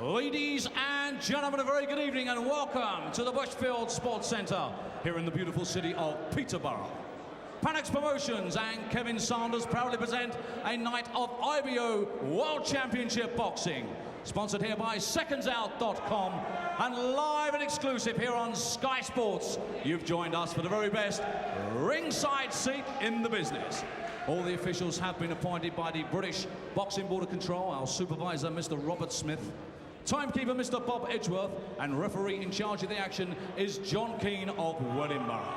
Ladies and gentlemen, a very good evening and welcome to the Bushfield Sports Centre here in the beautiful city of Peterborough. Panax Promotions and Kevin Sanders proudly present a night of IBO World Championship Boxing, sponsored here by SecondsOut.com and live and exclusive here on Sky Sports. You've joined us for the very best ringside seat in the business. All the officials have been appointed by the British Boxing Board of Control, our supervisor, Mr. Robert Smith, timekeeper, Mr. Bob Edgeworth, and referee in charge of the action is John Keane of Wellingborough.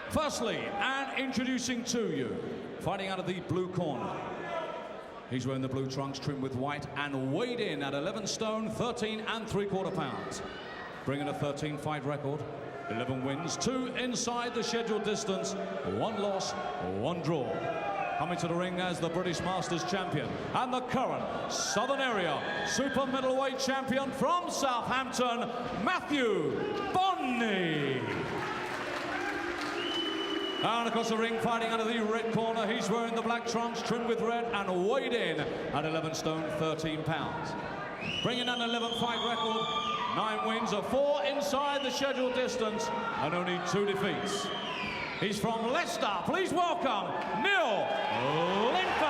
Firstly, and introducing to you, fighting out of the blue corner. He's wearing the blue trunks trimmed with white and weighed in at 11 stone, 13 3/4 pounds. Bringing a 13-fight record, 11 wins, 2 inside the scheduled distance, 1 loss, 1 draw. Coming to the ring as the British Masters champion and the current Southern Area Super Middleweight champion from Southampton, Matthew Barney. And across the ring, fighting out of the red corner, he's wearing the black trunks trimmed with red and weighed in at 11 stone, 13 pounds. Bringing an 11-fight record, 9 wins, 4 inside the scheduled distance, and only 2 defeats. He's from Leicester. Please welcome Neil Linford.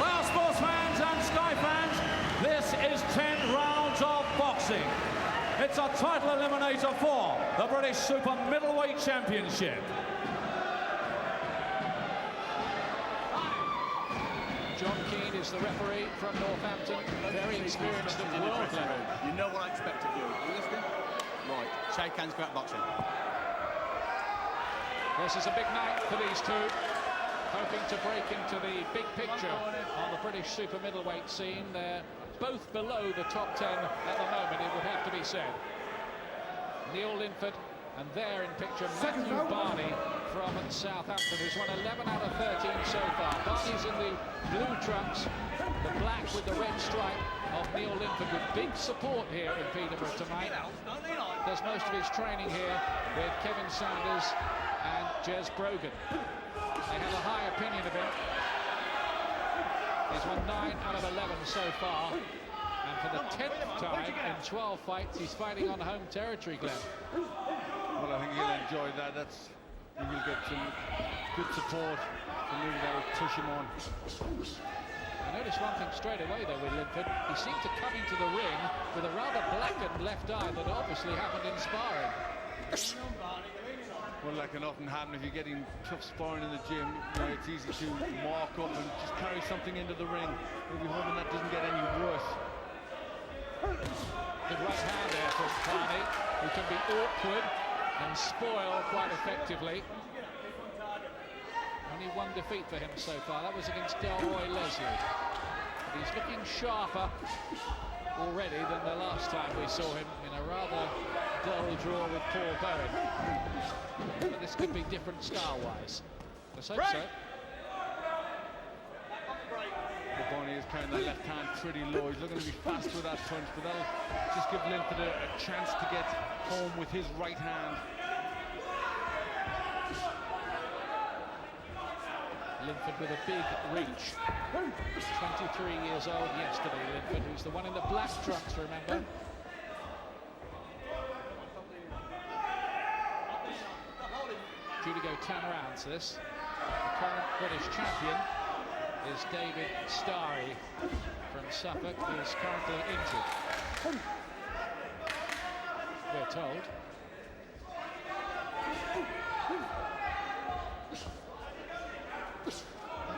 Well, sports fans and Sky fans, this is 10 rounds of boxing. It's a title eliminator for the British Super Middleweight Championship. John Keane is the referee from Northampton, very experienced at world level. You know what I expect of you. Are you listening? Right, shake hands, go out boxing. This is a big night for these two, hoping to break into the big picture on the British super middleweight scene. They're both below the top 10 at the moment, it would have to be said. Neil Linford, and there in picture Matthew Barney from Southampton, who's won 11 out of 13 so far. Barney's in the blue trunks, the black with the red stripe of Neil Linford, with big support here in Peterborough tonight. Does most of his training here with Kevin Sanders and Jez Brogan. They have a high opinion of him. He's won 9 out of 11 so far, and for the 10th time in 12 fights, he's fighting on home territory, Glenn. Well, I think he'll enjoy that. He will get some good support from him that will push him on. I noticed one thing straight away, though, with Linford. He seemed to come into the ring with a rather blackened left eye that obviously happened in sparring. Well, that can often happen if you're getting tough sparring in the gym. You know, it's easy to mark up and just carry something into the ring. We'll be hoping that doesn't get any worse. Good right hand there from Barney, who can be awkward and spoil quite effectively. Only 1 defeat for him so far. That was against Delroy Leslie. But he's looking sharper already than the last time we saw him in a rather dull draw with Paul Bowen. But this could be different style-wise. Let's hope so. Barney is carrying that left hand pretty low. He's looking to be fast with that punch, but that'll just give Linford a chance to get home with his right hand. Linford with a big reach. 23 years old yesterday, Linford, who's the one in the black trunks, remember? Due to go 10 rounds, this. The current British champion is David Starry from Suffolk, who is currently injured, we're told.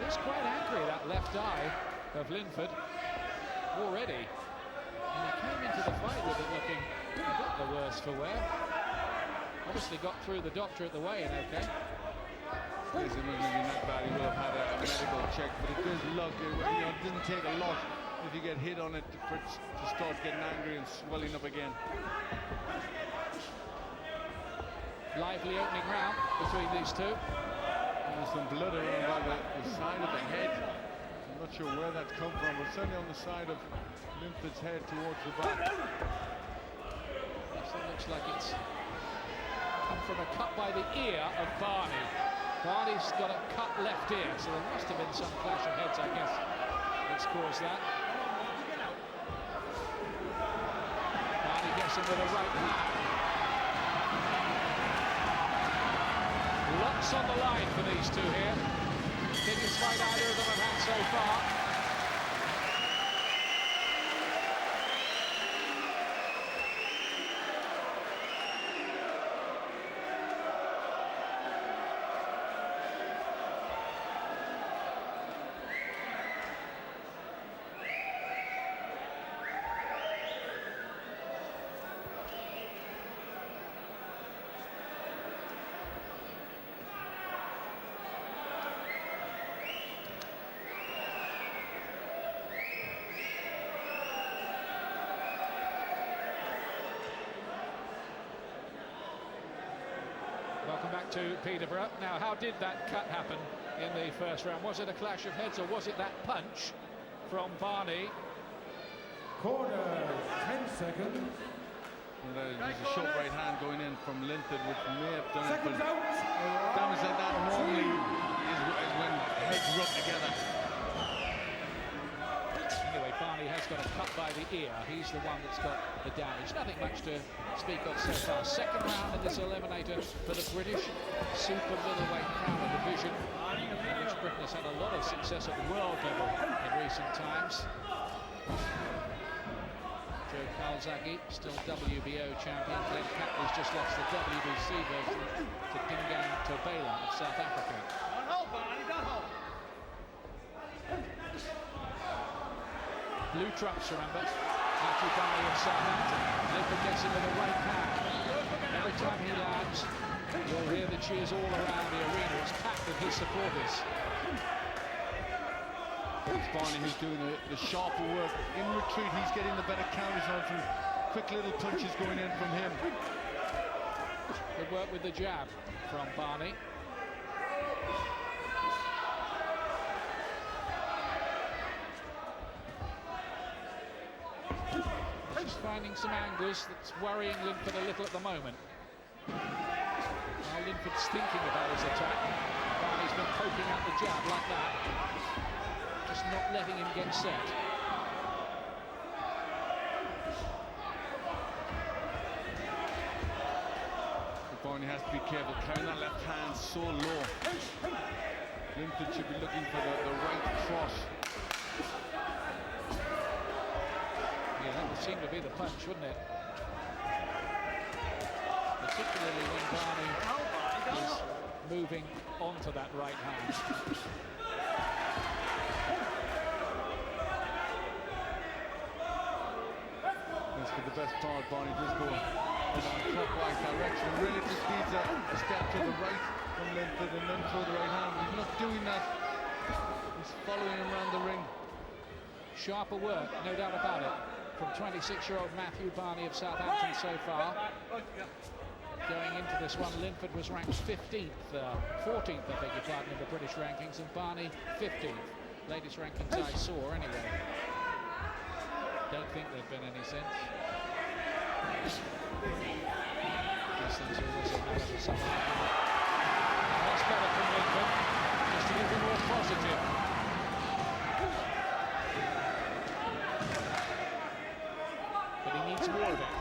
It's quite angry, that left eye of Linford, already. And he came into the fight with it looking a bit the worse for wear. Obviously got through the doctor at the weigh-in, okay. Yes, it wasn't even that bad. He will have had a medical check, but it does look, you know, it doesn't take a lot if you get hit on it to start getting angry and swelling up again. Lively opening round between these two. There's some blood around by the side of the head. I'm not sure where that's come from, but certainly on the side of Linford's head towards the back. Yes, it looks like it's come from a cut by the ear of Barney. Barney's got a cut left ear, so there must have been some clash of heads, I guess, that's caused that. Barney gets him with a right hand. Lots on the line for these two here. Biggest fight either of them have had so far. Welcome back to Peterborough. Now, how did that cut happen in the first round? Was it a clash of heads, or was it that punch from Barney? Corner, 10 seconds. There's a short right hand going in from Linford, which may have done Seconds it, but out. damage like that normally is when heads rub together. Anyway, Barney has got a cut by the ear. He's the one that's got the damage. Nothing much to speak of so far. Second round in this eliminator for the British super middleweight crown division, in which Britain has had a lot of success at world level in recent times. Joe Calzaghe, still WBO champion. Glenn Catley's just lost the WBC version to Dingang Tobela of South Africa. Don't hold, Barney, don't hold. Blue trumps, remember. Matthew Barney of Southampton. Linford gets him with a right hand. Every time he lands, you'll hear the cheers all around the arena. It's packed with his supporters. It's Barney who's doing the sharper work. In retreat, he's getting the better counters on from quick little punches going in from him. Good work with the jab from Barney. Just finding some angles that's worrying Linford a little at the moment. Now Linford's thinking about his attack. Barney's been poking out the jab like that, just not letting him get set. Barney has to be careful, carrying that left hand so low. Linford should be looking for the right cross. Yeah, that would seem to be the punch, wouldn't it? Particularly when Barney is moving onto that right hand. That's for the best part. Barney does go in a clockwise direction. Really just needs a step to the right from Linford and then throw the right hand. He's not doing that. He's following him around the ring. Sharper work, no doubt about it, from 26-year-old Matthew Barney of Southampton so far. Going into this one, Linford was ranked 14th, I beg your pardon, in the British rankings, and Barney 15th. Latest rankings I saw, anyway. Don't think there've been any since. These things are always a matter for someone. That's better from Linford, just a little more positive. But he needs more of it.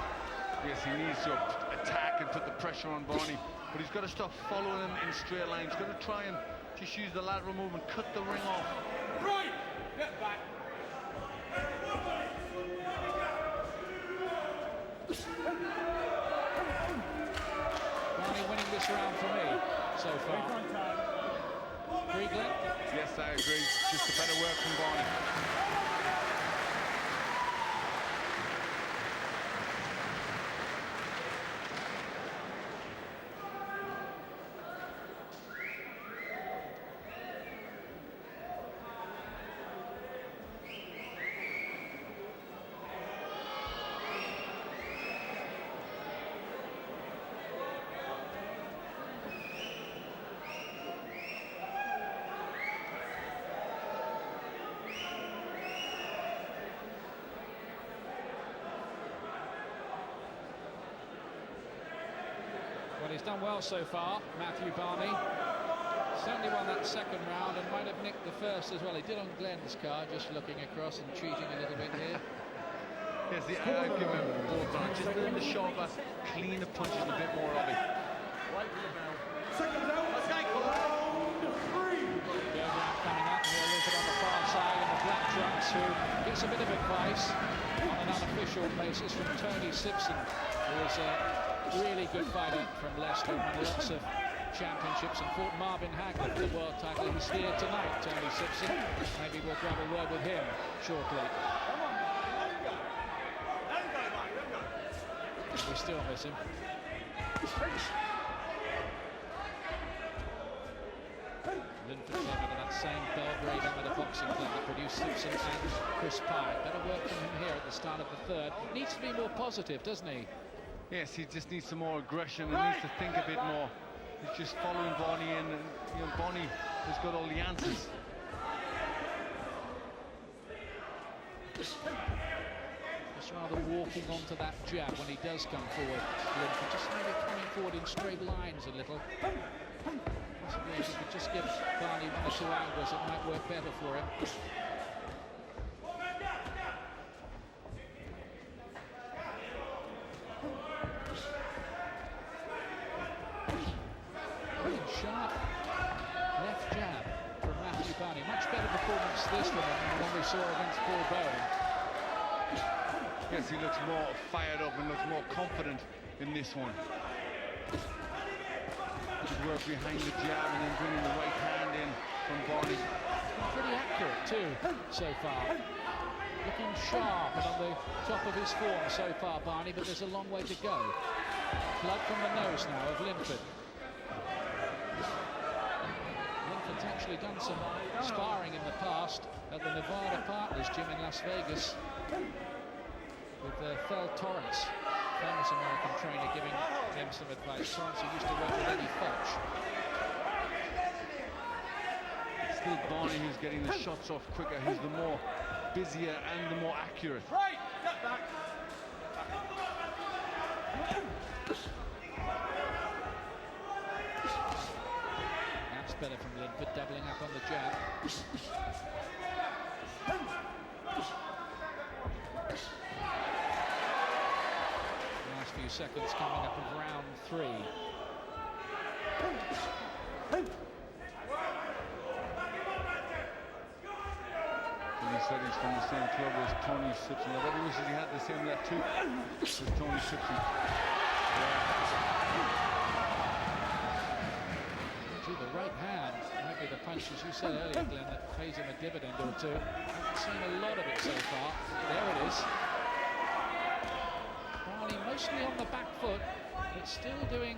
Yes, he needs to attack and put the pressure on Barney, but he's got to stop following him in straight lines. He's got to try and just use the lateral movement, cut the ring off. Right, get back. Barney winning this round for me so far. Agree, Glenn? Yes, I agree. Just a better work from Barney. Well, he's done well so far, Matthew Barney. Certainly won that second round and might have nicked the first as well. He did on Glenn's card, just looking across and cheating a little bit here. Yes, I give him both on. Just a little bit sharper, cleaner punches, a bit more of it. Seconds out. Round 3. Bergerac coming up, Neil Linford on the far side, and the black trunks, who gets a bit of advice on an unofficial basis from Tony Simpson, who is a really good fighter from Leicester, won lots of championships and fought Marvin Hagler for the world title. He's here tonight, Tony Simpson. Maybe we'll grab a word with him shortly. We still miss him. Linford came out of that same Belgrade amateur boxing club that produced Simpson and Chris Pye. Better work from him here at the start of the third. Needs to be more positive, doesn't he? Yes, he just needs some more aggression and needs to think a bit more. He's just following Barney in, and you know, Barney has got all the answers. Just rather walking onto that jab when he does come forward. Linford just maybe coming forward in straight lines a little. Possibly if he could just give Barney one or two angles, it might work better for him. Sharp left jab from Matthew Barney. Much better performance this one than the one we saw against Paul Bowen. Yes, he looks more fired up and looks more confident in this one. Good work behind the jab and then bringing the right hand in from Barney. Pretty accurate too so far. Looking sharp and on the top of his form so far, Barney, but there's a long way to go. Blood from the nose now of Linford. Linford's actually done some sparring in the past at the Nevada Partners gym in Las Vegas with Fel Torrance, famous American trainer, giving him some advice. Torrance, who used to work with Eddie Foch. Still Barney who's getting the shots off quicker. He's the more busier and the more accurate. Right. Step back. That's better from Linford, doubling up on the jab. Last few seconds coming up of round 3. And he said he's from the same club as Tony Simpson. I bet he wishes he had the same left too as Tony Simpson. To the right hand might be the punch, as you said earlier, Glenn, that pays him a dividend or two. Haven't seen a lot of it so far. There it is. Barney mostly on the back foot, but still doing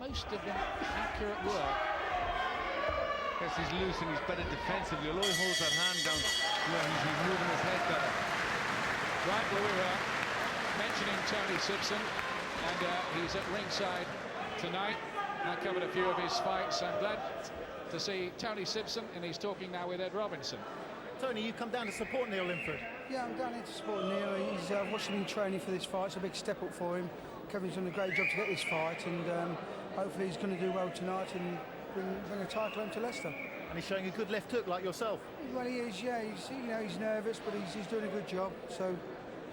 most of the accurate work. Yes, he's loose and he's better defensively. Although he holds that hand down, you know, he's moving his head better. Right, well, we were mentioning Tony Simpson, and he's at ringside tonight. I covered a few of his fights. I'm glad to see Tony Simpson, and he's talking now with Ed Robinson. Tony, you come down to support Neil Linford. Yeah, I'm down here to support Neil. He's watching him training for this fight. It's a big step up for him. Kevin's done a great job to get this fight, and hopefully he's going to do well tonight and bring a title home to Leicester. And he's showing a good left hook like yourself. Well, he is, yeah. He's nervous, but he's doing a good job. So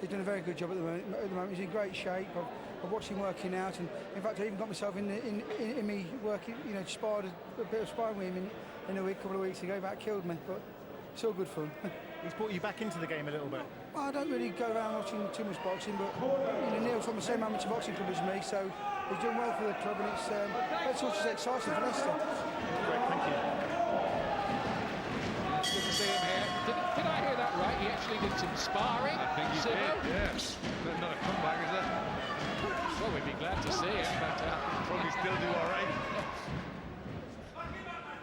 he's doing a very good job at the moment. He's in great shape. I've watched him working out, and in fact, I even got myself in me working. You know, sparred a bit of sparring with him in a couple of weeks ago. That killed me, but it's all good fun. He's brought you back into the game a little bit. Well, I don't really go around watching too much boxing, but you know, Neil's from the same amateur boxing club as me, so he's doing well for the club, and it's all just exciting for Leicester. Great, thank you. It's good to see him here. Did I hear that right? He actually did some sparring. I think he Simo? did, yeah. Not a comeback, is it? Well, we'd be glad to see it, but Probably still do all right.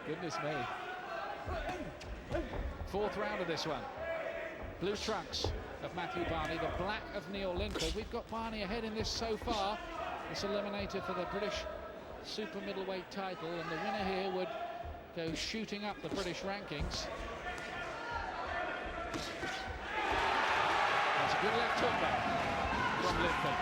goodness me. Fourth round of this one. Blue trunks of Matthew Barney, the black of Neil Linford. We've got Barney ahead in this so far. This eliminator for the British super middleweight title, and the winner here would go shooting up the British rankings. That's a good left hook there from Linford.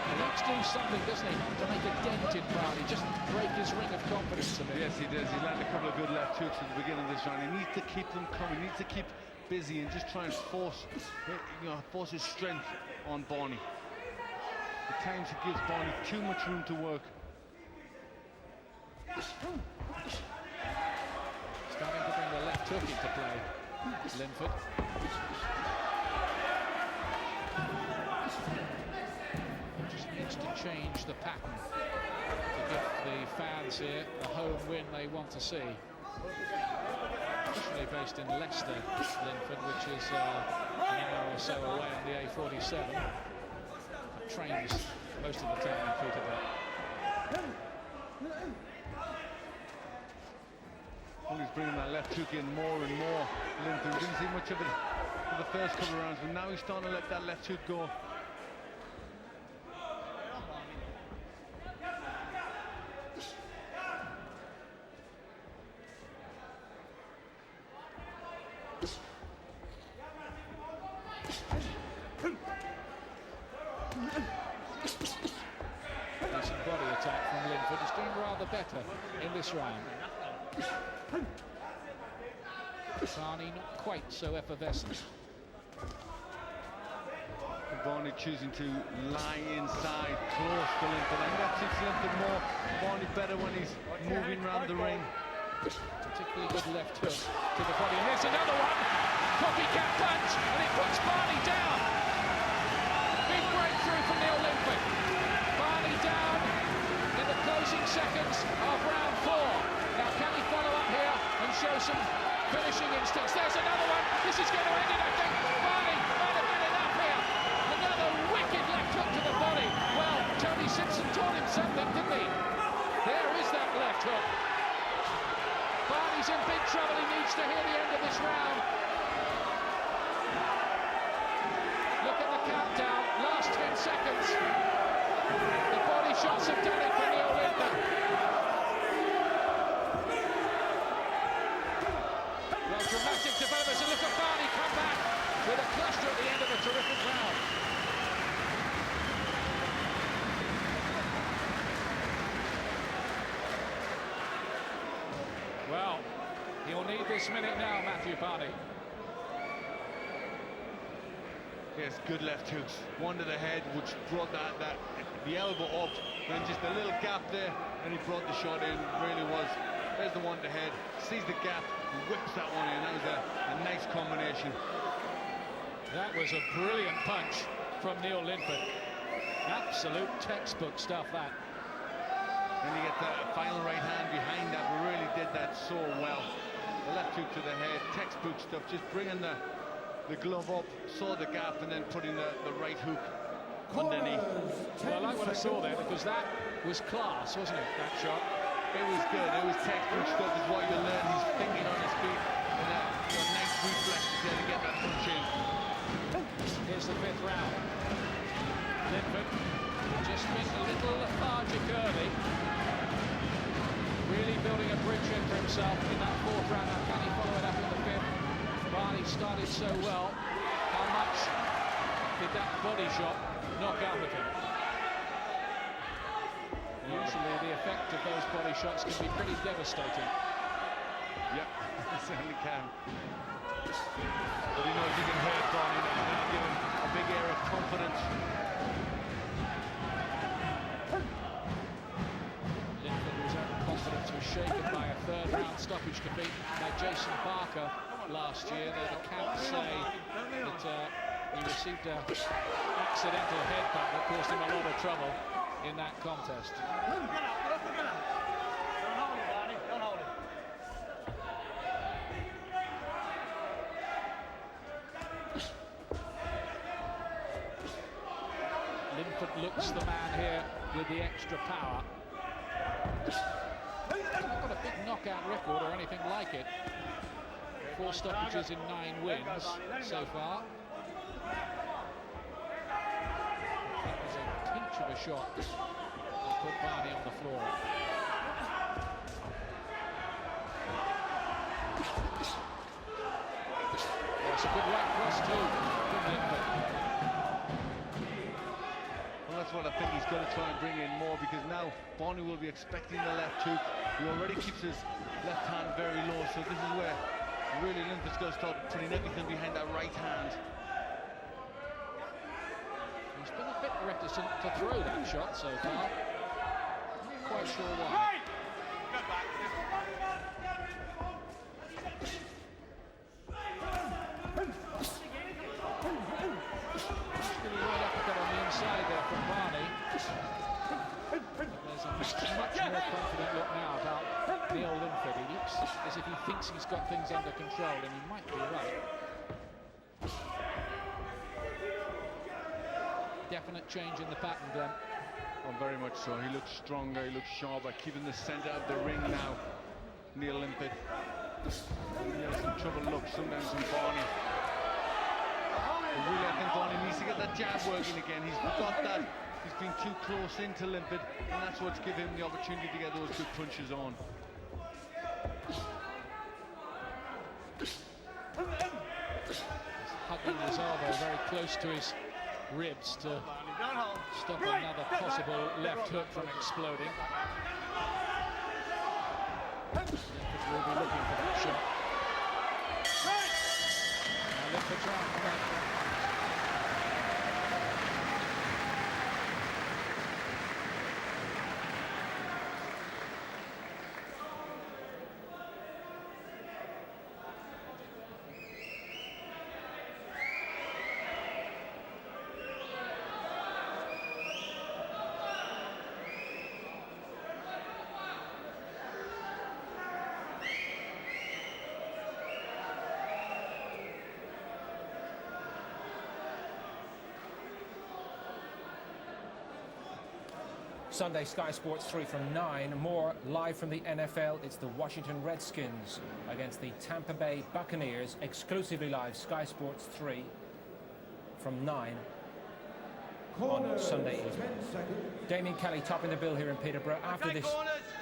He likes to do something, doesn't he, to make a dent in Barney, just break his ring of confidence a bit. Yes, he does. He landed a couple of good left hooks at the beginning of this round. He needs to keep them coming. He needs to keep busy and just try and force his strength on Barney. At times he gives Barney too much room to work. Starting to bring the left hook into play, Linford. Just needs to change the pattern to give the fans here the home win they want to see. Originally based in Leicester, Linford, which is an hour or so away on the A47. Trains most of the time in Peterborough. Well, he's bringing that left hook in more and more. Linford didn't see much of it for the first couple of rounds, but now he's starting to let that left hook go. Decent body attack from Linford. He's doing rather better in this round. Barney not quite so effervescent. Barney choosing to lie inside, close to Linford, and that suits Linford more. Barney better when he's moving around the ring. Particularly good left hook to the body. And there's another one. Copycat punch, and it puts Barney down. Big breakthrough from Neil Linford. Barney down in the closing seconds of round 4. Now can he follow up here and show some finishing instincts? There's another one. This is going to end it, I think. Barney might have had enough here. Another wicked left hook to the body. Well, Tony Simpson taught him something, didn't he? There is that left hook. Barney's in big trouble. He needs to hear the end of this round. Look at the countdown. Last 10 seconds. The body shots have done it for Neil Linford. Well, dramatic developments. And look at Barney come back with a cluster at the end of a terrific round. Well, he'll need this minute now, Matthew Barney. Yes, good left hooks. One to the head, which brought the elbow up, then just a little gap there, and he brought the shot in. Really was. There's the one to head, sees the gap, whips that one in. That was a nice combination. That was a brilliant punch from Neil Linford. Absolute textbook stuff, that. Then you get that final right hand behind that. We really did that so well. The left hook to the head, textbook stuff, just bringing the glove up, saw the gap, and then putting the right hook underneath. Well, I like what I saw there, because that was class, wasn't it, that shot? It was good. It was textbook stuff, is what you learn. He's thinking on his feet, and nice reflexes there to get that punch in. Here's the 5th round. Linford just been a little lethargic early. Really building a bridge in for himself in that 4th round. Now can he follow it up in the 5th? Barney started so well. How much did that body shot knock out of him? Usually the effect of those body shots can be pretty devastating. Yep, he certainly can. But he knows he can hurt Barney now. That'll give him a big air of confidence. Linford, whose own confidence was shaken by a 3rd round stoppage defeat by Jason Barker last year. The accounts say that he received an accidental headbutt that caused him a lot of trouble in that contest. Don't hold him, Barney. Don't hold him. Linford looks the man here with the extra power. He's not got a big knockout record or anything like it. 4 stoppages in 9 wins so far. That was a pinch of a shot that put Barney on the floor. That's a good right cross too. from Linford. Well, that's what I think he's got to try and bring in more, because now Barney will be expecting the left hook. He already keeps his left hand very low, so this is where really Linford's got to start putting everything behind that right hand. He's been a bit reticent to throw that shot so far. Not quite sure why. Right uppercut on the inside there from Barney. There's a much more confident look now about Neil Linford. He looks as if he thinks he's got things under control, and he might be right. Definite change in the pattern, Glenn. Oh, very much so. He looks stronger, he looks sharper, keeping the centre of the ring now, Neil Linford. He has some trouble looks sometimes from Barney. But really, I think Barney needs to get that jab working again. He's got that. He's been too close into Linford, and that's what's given him the opportunity to get those good punches on. He's hugging his elbow very close to his ribs to stop another possible left hook from exploding. Linford will be looking for that shot. Now Linford's round the back. Sunday, Sky Sports 3 from 9. More live from the NFL. It's the Washington Redskins against the Tampa Bay Buccaneers. Exclusively live, Sky Sports 3 from 9 on Sunday evening. Damien Kelly topping the bill here in Peterborough after this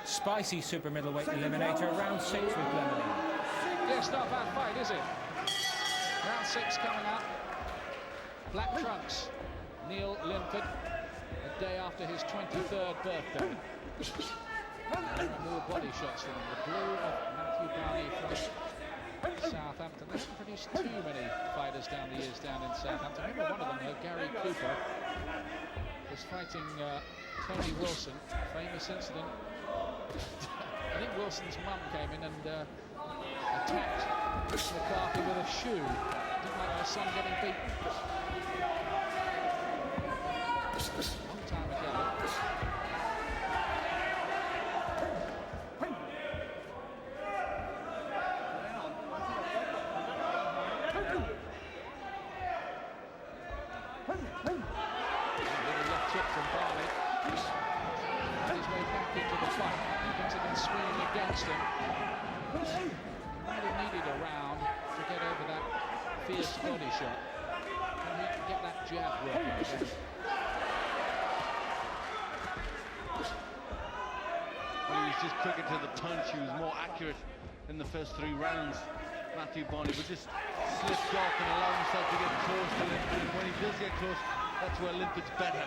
spicy super middleweight eliminator. Round 6 with Glenn. Yeah, it's not a bad fight, is it? Round 6 coming up. Black trunks, Neil Linford. A day after his 23rd birthday. More body shots from him. The blue of Matthew Barney from Southampton. They haven't produced too many fighters down the years down in Southampton. I remember one of them, though, Gary Cooper, was fighting Tony Wilson. Famous incident. I think Wilson's mum came in and attacked McCarthy with a shoe. Didn't like her son getting beaten. Long time ago. Little left hook from Barney. On his way back into the fight. Things have been swinging against him. He might have needed a round to get over that fierce body shot. And he can get that jab working again. Well, he was just quicker to the punch. He was more accurate in the first 3 rounds, Matthew Barney, but just slipped off and allowed himself to get close to Linford. And when he does get close, that's where Linford's better.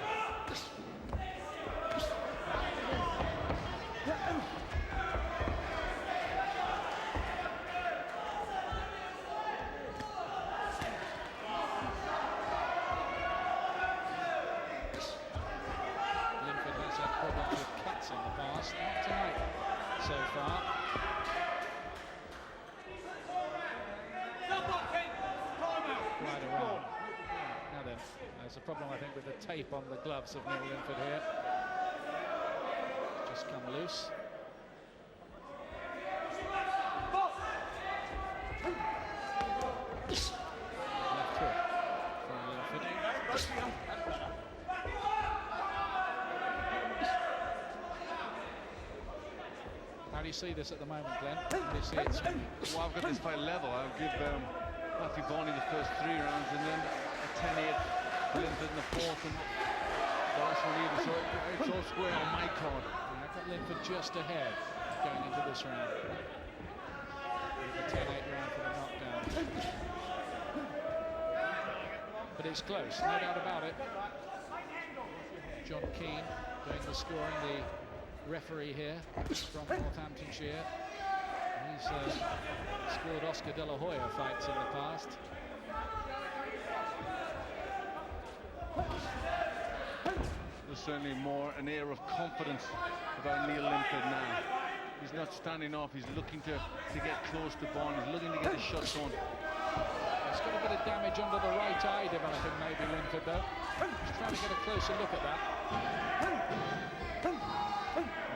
Linford has had problems with cuts in the past. Not tonight so far. Right around. Now then, there's a problem, I think, with the tape on the gloves of Neil Linford here. Just come loose. Left hook from Linford. How do you see this at the moment, Glenn? How do you see it? Well, I've got this fight level. I'll give Matthew Barney the first 3 rounds, and then a 10-8 Linford in the 4th, and the last one even. So it's all square on my card. Yeah, I've got Linford just ahead going into this round. With a 10-8 round for the knockdown. but it's close, no doubt about it. John Keane doing the scoring, the referee here from Northamptonshire. He's scored Oscar De La Hoya fights in the past. There's certainly more an air of confidence about Neil Linford now. He's not standing off, he's looking to get close to Barney, he's looking to get his shots on. He's got a bit of damage under the right eye developing, maybe, Linford, though. He's trying to get a closer look at that.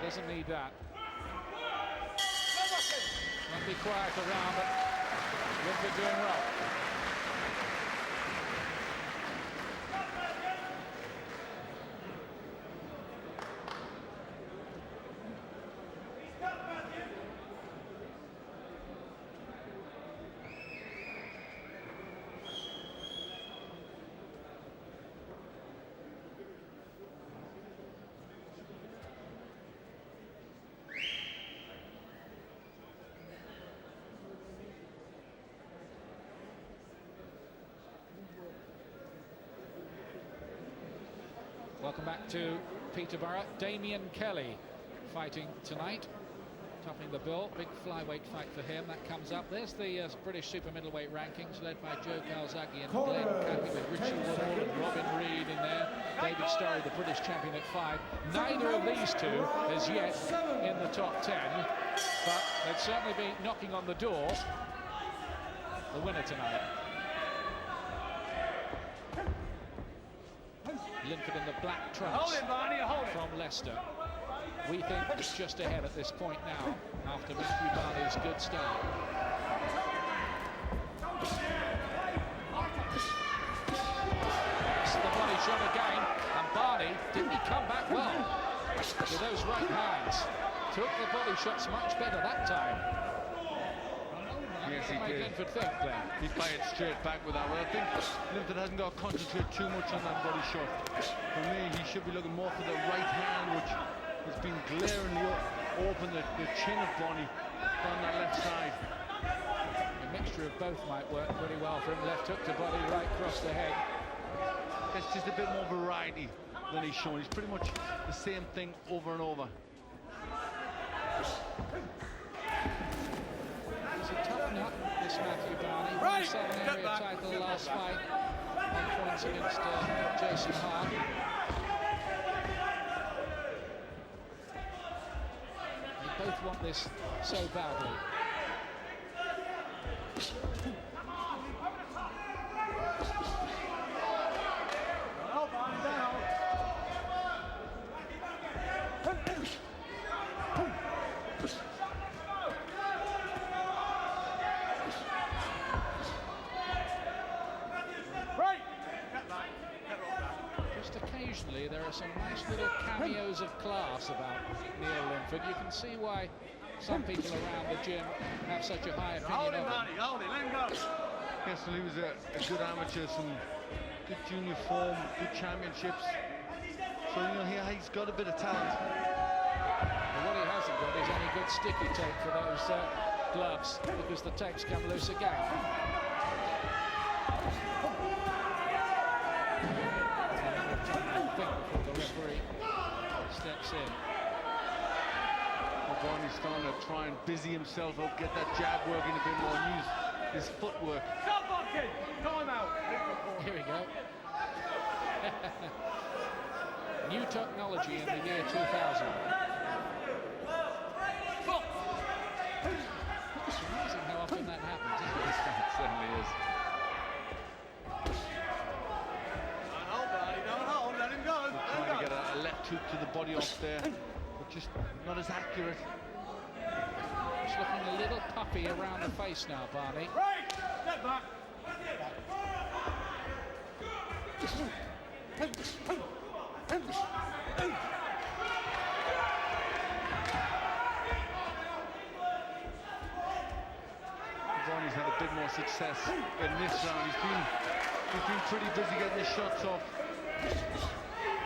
Doesn't need that. Might be quiet around, but Linford doing well. Welcome back to Peterborough. Damien Kelly fighting tonight, topping the bill. Big flyweight fight for him. That comes up. There's the British super middleweight rankings led by Joe Calzaghe and Glenn Cappy, with Richie Woodhall and Robin Reed in there. David Storey, the British champion, at 5. Neither of these two as yet in the top 10, but they'd certainly be knocking on the door. The winner tonight. Linford in the black trunks from Leicester. We think it's just ahead at this point now, after Matthew Barney's good start. It's the body shot again, and Barney, didn't he come back well with those right hands? Took the body shots much better that time. Yes, he made did. Linford think, Glenn. He fired straight back with that one. I think Linford hasn't got to concentrate too much on that body shot. For me, he should be looking more for the right hand, which has been glaringly open the chin of Barney on that left side. A mixture of both might work pretty well for him. Left hook to body, right across the head. It's just a bit more variety than he's shown. He's pretty much the same thing over and over. He's a tough nut, this Matthew Barney. Won the Southern Area title last fight. 1 points against Jason Hart. They both want this so badly. Occasionally there are some nice little cameos of class about Neil Linford. You can see why some people around the gym have such a high opinion of him. Yes, well, he was a good amateur, some good junior form, good championships. So, you know, he's got a bit of talent. And what he hasn't got is any good sticky tape for those gloves, because the tapes come loose again. The referee steps in. Well, Barney's starting to try and busy himself up, get that jab working a bit more, and use his footwork. Stop boxing! Time out! Here we go. New technology in the year 2000. It's amazing how often that happens, isn't it? It certainly is. Trying to get a left hook to the body off there, but just not as accurate. He's looking a little puffy around the face now, Barney. Right! Step back! Barney's had a bit more success in this round. He's been pretty busy getting his shots off.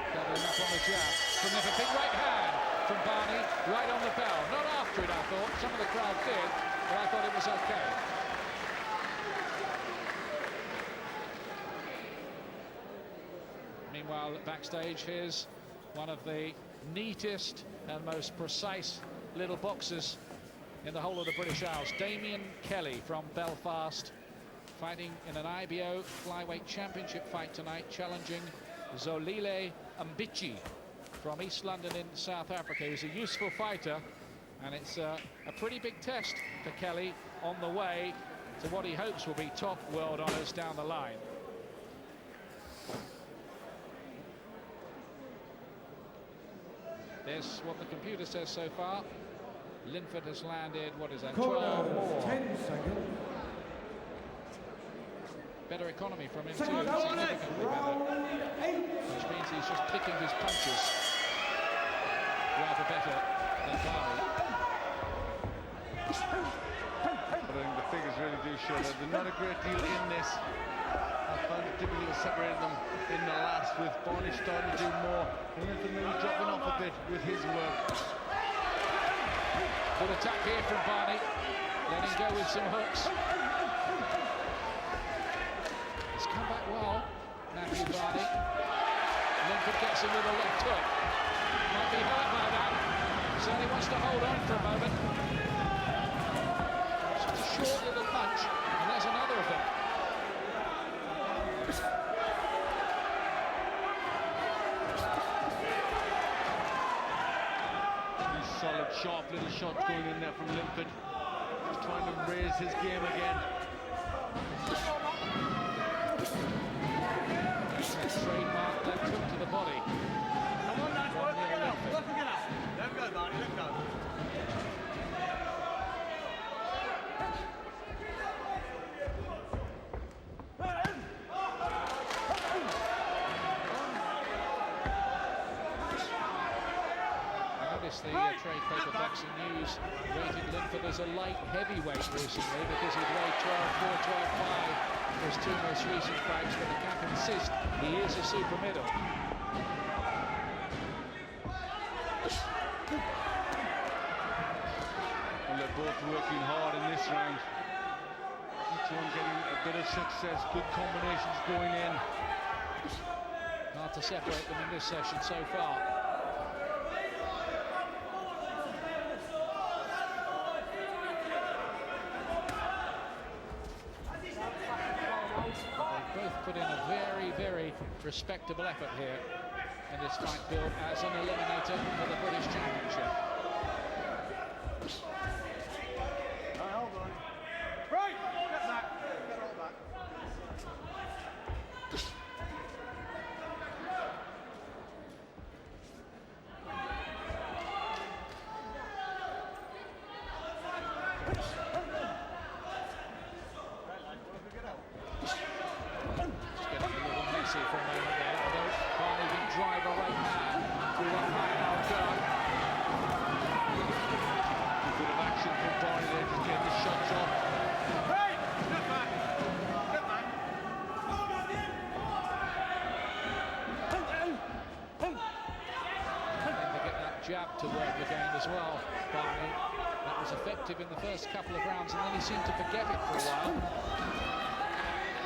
Doubling up on the jab from the big right hand from Barney, right on the bell. Not after it, I thought. Some of the crowd did, but I thought it was okay. Meanwhile, backstage, here's one of the neatest and most precise little boxers in the whole of the British Isles. Damien Kelly from Belfast, fighting in an IBO flyweight championship fight tonight, challenging Zolile Mbichi from East London in South Africa. He's a useful fighter, and it's a pretty big test for Kelly on the way to what he hopes will be top world honours down the line. There's what the computer says so far. Linford has landed, what is that, 12 more. 10 seconds. Better economy from him too, significantly better. Which means he's just picking his punches rather better than Barney. But I think the figures really do show that they're not a great deal in this. I found it difficult to separate them in the last, with Barney starting to do more and Linford maybe dropping off a bit with his work. Good attack here from Barney, letting go with some hooks. He's come back well, Matthew Barney. Linford gets him with a left hook. Might be hurt by that. Certainly wants to hold on for a moment. Just a short little punch, and there's another of them. These solid, sharp little shots going in there from Linford. Just trying to raise his game again. Trademark left hook to the body. Come on, lads, work together. Work together. Let go, Barney, let go. I noticed the trade paper Boxing News rated Linford as a light heavyweight recently because he'd weighed 12-4, 12-5 for his two most recent fights, but the camp insists he is a super middle. Well, they're both working hard in this round. Each one getting a bit of success, good combinations going in. Hard to separate them in this session so far. They've both put in a very, very respectable effort here in this fight build as an eliminator for the British Championship. Right, get back. Get all back. It's getting a little messy for a moment there, although Barney didn't drive a right hand through that high held guard. A bit of action from Barney there, just getting the shots off. Right, get back. Get back. Trying to get that jab to work again as well, Barney. That was effective in the first couple of rounds, and then he seemed to forget it for a while.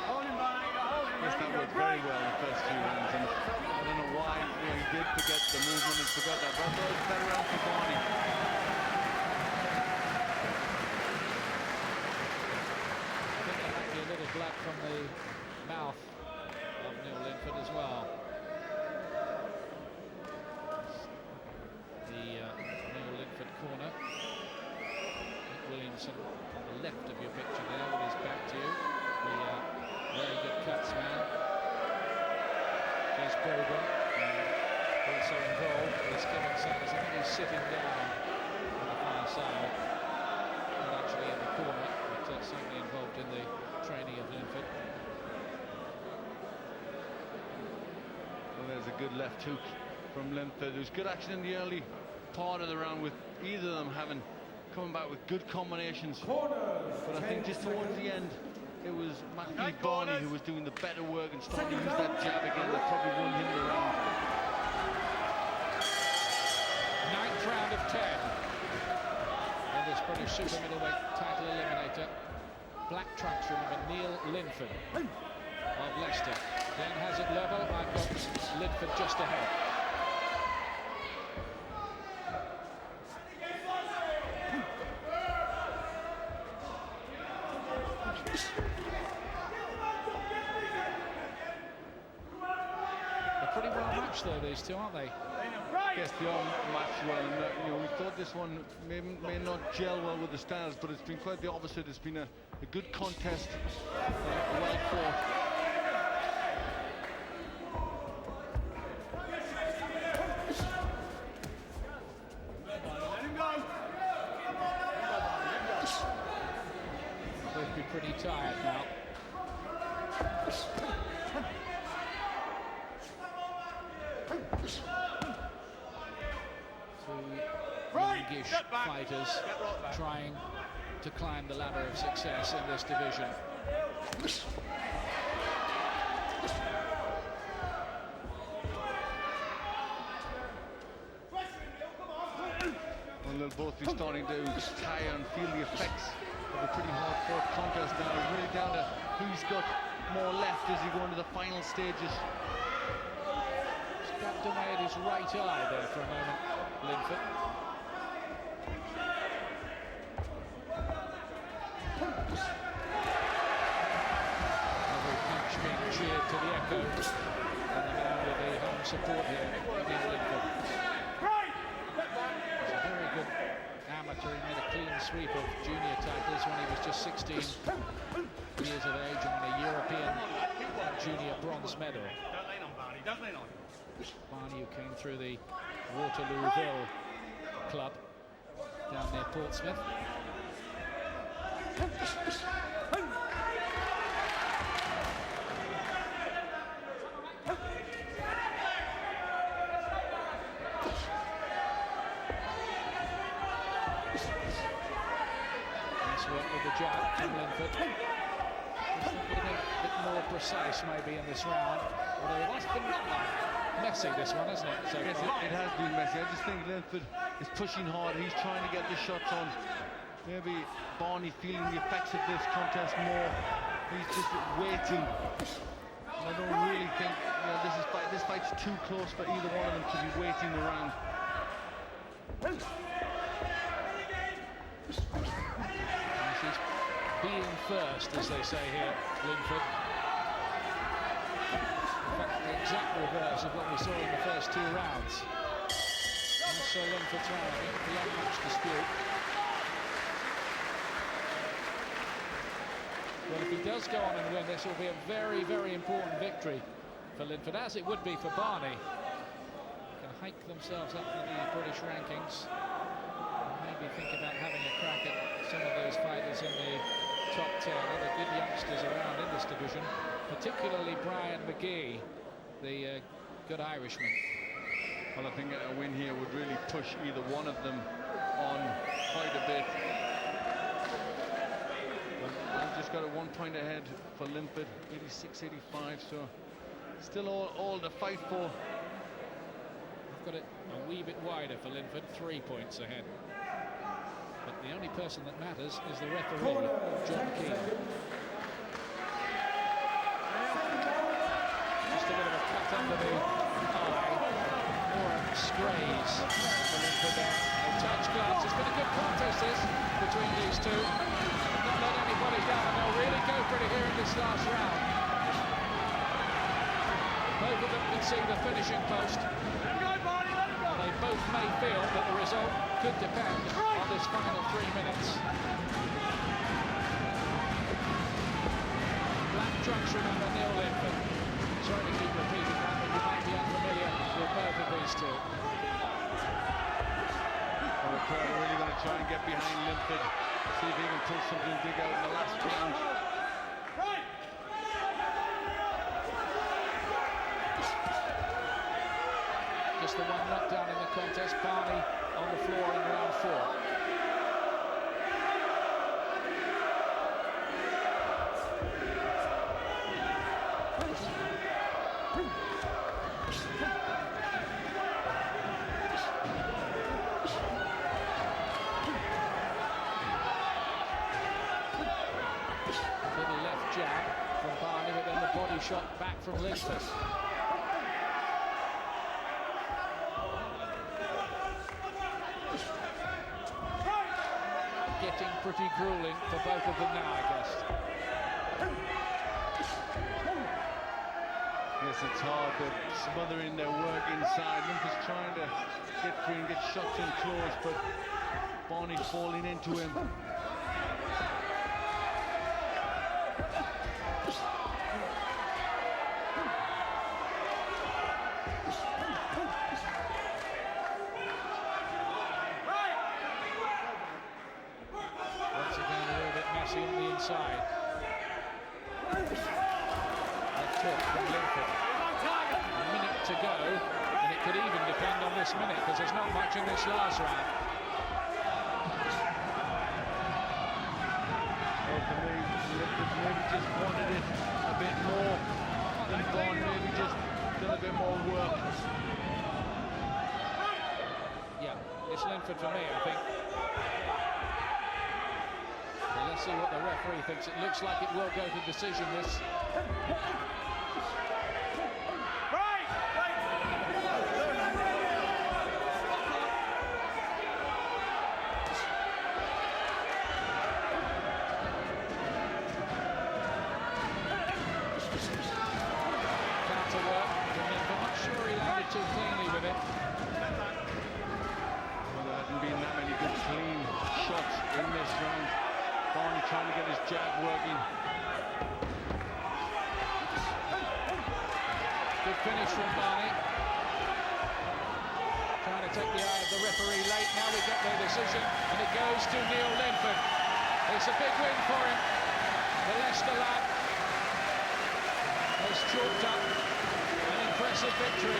Hold him, Barney. Hold him. Yes, that worked very well in the first few rounds, and I don't know why he did forget the movement and forgot that, but I thought it was better round for Barney. I think there might be a little blood from the mouth of Neil Linford as well. The Neil Linford corner. Nick Williamson on the left of your picture there with his back to you. The very good cuts man. There's Bogan, also involved, as Kevin Sanders. I think he's sitting down on the far side, not actually in the corner, but certainly involved in the training of Linford. Well, there's a good left hook from Linford. There was good action in the early part of the round, with either of them coming back with good combinations. But I think just towards the end, it was Matthew Barney who was doing the better work and starting to use that jab again. That probably won him the round. 9th round of 10 in this British super middleweight title eliminator. Black trunks, remember, Neil Linford. of Leicester. Dan has it level. I've got Linford just ahead. They're pretty well matched though, these two, aren't they? Yes, they are matched well. And, we thought this one may not gel well with the Stars, but it's been quite the opposite. It's been a good contest, well fought. Both be pretty tired now. Youngish fighters trying to climb the ladder of success in this division. Well, they'll both be starting to tire and feel the effects of a pretty hard-fought contest now. It's really down to who's got more left as you go into the final stages. Strapped away at his right eye there for a moment, Linford. Every punch being cheered to the echo, and the man with the home support here is Linford. He's a very good amateur. He made a clean sweep of junior titles when he was just 16 years of age and won a European junior bronze medal. Don't lean on Barney, don't lean on. Barney, who came through the Waterlooville club down near Portsmouth. Nice work with the jab from Linford. A bit more precise maybe in this round, although it has been messy, this one, hasn't it? So Yes, it has been messy. I just think Linford is pushing hard. He's trying to get the shots on. Maybe Barney feeling the effects of this contest more. He's just waiting. And I don't really think this fight's too close for either one of them to be waiting around. He's being first, as they say here, Linford. In fact, the exact reverse of what we saw in the first two rounds. And so Linford's round, beyond much dispute. Well, if he does go on and win, this will be a very, very important victory for Linford, as it would be for Barney. They can hike themselves up in the British rankings. Maybe think about having a crack at some of those fighters in the top 10. Other good youngsters around in this division, particularly Brian McGee, the good Irishman. Well, I think a win here would really push either one of them on quite a bit. They've just got a 1 point ahead for Linford, 86-85, so still all to fight for. I've got it a wee bit wider for Linford, 3 points ahead. But the only person that matters is the referee, John Keane. Just a bit of a cut under the eye, or a scraze for Linford there. No touch gloves. It's been a good contest this between these two. Not let anybody down, and they'll really go for it here in this last round. Both of them can see the finishing post. They both may feel that the result could depend on this final 3 minutes. Black trunks, remember, Neil Linford. Sorry to keep repeating that, but you might be unfamiliar with both of these two. Well, the crowd are really going to try and get behind Linford, see if he can pull something big out in the last round. Just the one knockdown in the contest, Barney on the floor in round 4. Little left jab from Barney, but then the body shot back from Linford. Getting pretty grueling for both of them now, I guess. Yes, it's hard. They're smothering their work inside. Linford's trying to get free and get shots in close, but Barney falling into him. Once again, a little bit messy on the inside. That took from Linford. A minute to go, and it could even depend on this minute, because there's not much in this last round. Well, for me, Linford maybe just wanted it a bit more than Barney, maybe just done a bit more work. Yeah, it's Linford for me, I think. Well, let's see what the referee thinks. It looks like it will go to decision, this. Too cleanly with it. Well, there hasn't been that many good clean shots in this round. Barney trying to get his jab working. Good finish from Barney. Trying to take the eye of the referee late. Now we get the decision, and it goes to Neil Linford. It's a big win for him. The Leicester lad has chalked up an impressive victory.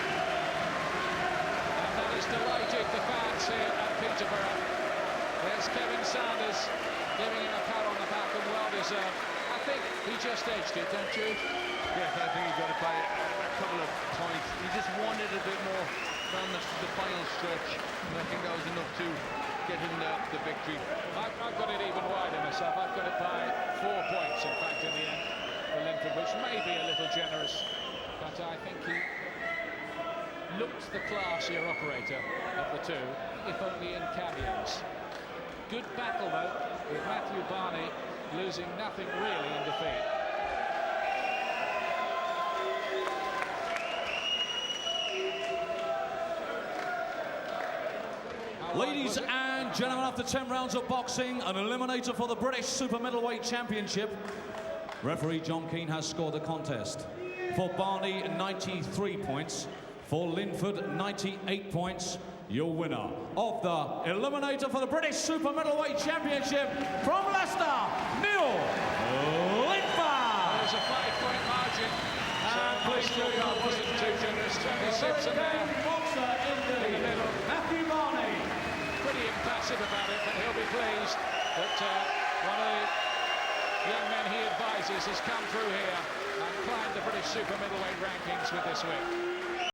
Has delighted the fans here at Peterborough. There's Kevin Sanders giving him a pat on the back, and well deserved. I think he just edged it, don't you? Yes, I think he got it by a couple of points. He just wanted a bit more down the final stretch, and I think that was enough to get him the victory. I've got it even wider myself. I've got it by 4 points, in fact, in the end, for Linford, which may be a little generous, but I think he looked the classier operator of the two, if only in cameos. Good battle, though, with Matthew Barney losing nothing really in defeat. Ladies and gentlemen, after 10 rounds of boxing, an eliminator for the British Super Middleweight Championship. Referee John Keane has scored the contest. For Barney, 93 points. For Linford, 98 points. Your winner of the eliminator for the British Super Middleweight Championship from Leicester, Neil Linford. There's a 5-point margin. So please look, I wasn't too generous. 26 and there. Matthew Barney. Pretty impassive about it, but he'll be pleased that one of the young men he advises has come through here and climbed the British Super Middleweight rankings with this win.